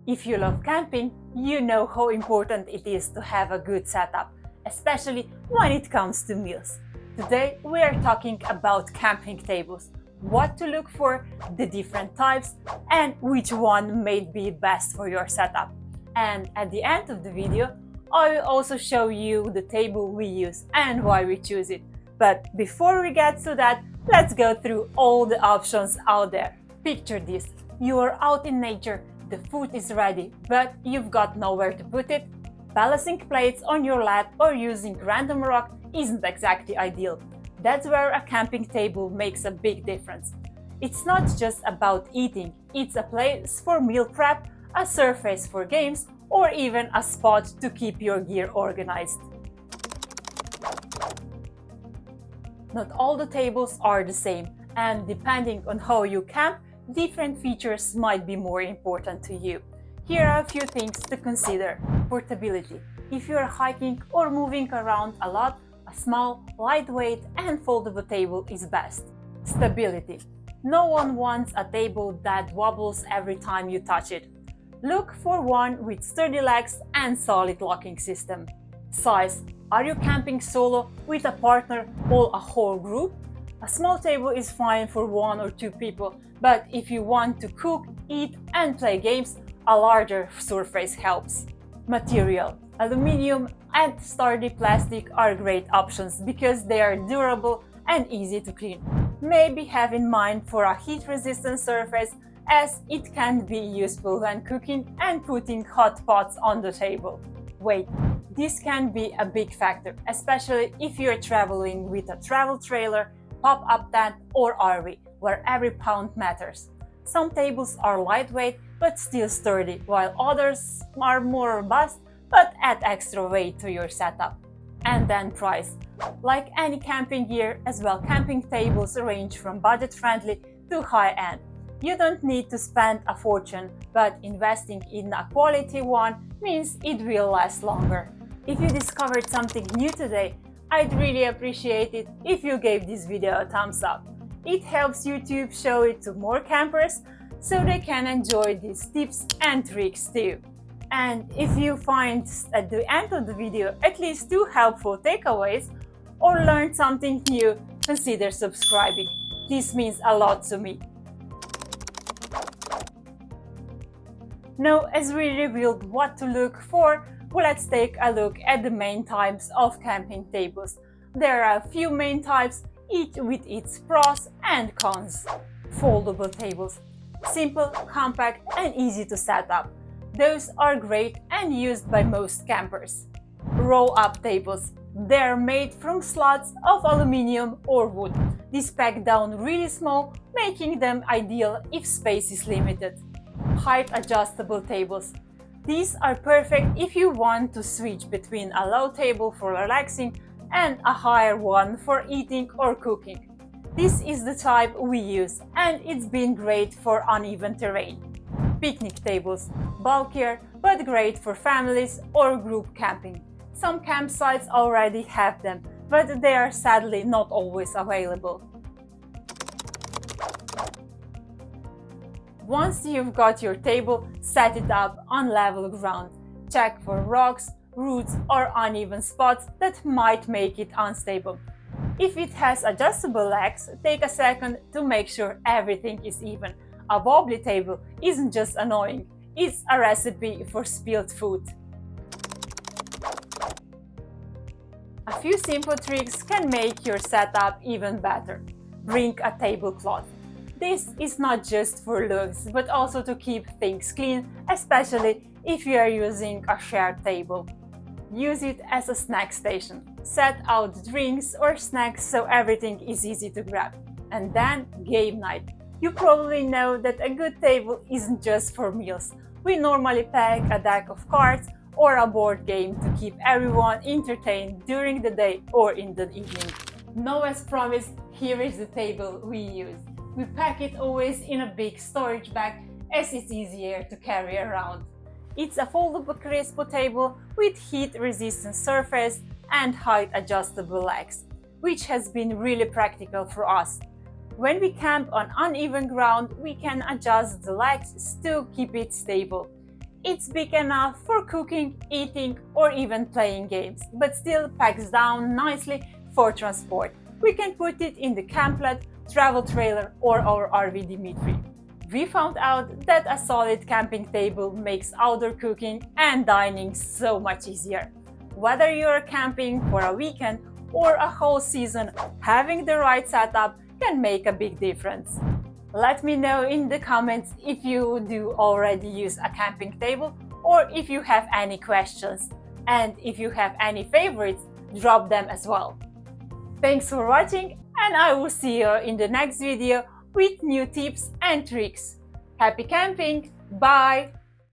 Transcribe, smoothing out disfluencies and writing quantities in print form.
If you love camping, you know how important it is to have a good setup, especially when it comes to meals. Today we are talking about camping tables, what to look for, the different types, and which one may be best for your setup. And at the end of the video, I will also show you the table we use and why we choose it. But before we get to that, let's go through all the options out there. Picture this: you are out in nature, the food is ready, but you've got nowhere to put it. Balancing plates on your lap or using random rock isn't exactly ideal. That's where a camping table makes a big difference. It's not just about eating, it's a place for meal prep, a surface for games, or even a spot to keep your gear organized. Not all the tables are the same, and depending on how you camp, different features might be more important to you. Here are a few things to consider. Portability. If you are hiking or moving around a lot, a small, lightweight, and foldable table is best. Stability. No one wants a table that wobbles every time you touch it. Look for one with sturdy legs and solid locking system. Size. Are you camping solo, with a partner, or a whole group? A small table is fine for 1 or 2 people, but if you want to cook, eat, and play games, a larger surface helps. Material. Aluminium and sturdy plastic are great options because they are durable and easy to clean. Maybe have in mind for a heat-resistant surface, as it can be useful when cooking and putting hot pots on the table. Weight. This can be a big factor, especially if you're traveling with a travel trailer, pop-up tent, or RV, where every pound matters. Some tables are lightweight but still sturdy, while others are more robust but add extra weight to your setup. And then price. Like any camping gear, as well, camping tables range from budget-friendly to high-end. You don't need to spend a fortune, but investing in a quality one means it will last longer. If you discovered something new today, I'd really appreciate it if you gave this video a thumbs up. It helps YouTube show it to more campers so they can enjoy these tips and tricks too. And if you find at the end of the video at least 2 helpful takeaways or learned something new, consider subscribing. This means a lot to me. Now, as we revealed what to look for, let's take a look at the main types of camping tables. There are a few main types, each with its pros and cons. Foldable tables. Simple, compact, and easy to set up. Those are great and used by most campers. Roll-up tables. They're made from slats of aluminium or wood. These pack down really small, making them ideal if space is limited. Height-adjustable tables. These are perfect if you want to switch between a low table for relaxing and a higher one for eating or cooking. This is the type we use, and it's been great for uneven terrain. Picnic tables. Bulkier, but great for families or group camping. Some campsites already have them, but they are sadly not always available. Once you've got your table, set it up on level ground. Check for rocks, roots, or uneven spots that might make it unstable. If it has adjustable legs, take a second to make sure everything is even. A wobbly table isn't just annoying, it's a recipe for spilled food. A few simple tricks can make your setup even better. Bring a tablecloth. This is not just for looks, but also to keep things clean, especially if you are using a shared table. Use it as a snack station. Set out drinks or snacks so everything is easy to grab. And then game night. You probably know that a good table isn't just for meals. We normally pack a deck of cards or a board game to keep everyone entertained during the day or in the evening. Now, as promised, here is the table we use. We pack it always in a big storage bag as it's easier to carry around. It's a foldable Crispo table with heat-resistant surface and height-adjustable legs, which has been really practical for us. When we camp on uneven ground, we can adjust the legs to keep it stable. It's big enough for cooking, eating, or even playing games, but still packs down nicely for transport. We can put it in the camplet, travel trailer, or our RV Dimitri. We found out that a solid camping table makes outdoor cooking and dining so much easier. Whether you're camping for a weekend or a whole season, having the right setup can make a big difference. Let me know in the comments if you do already use a camping table or if you have any questions. And if you have any favorites, drop them as well. Thanks for watching, and I will see you in the next video with new tips and tricks. Happy camping! Bye!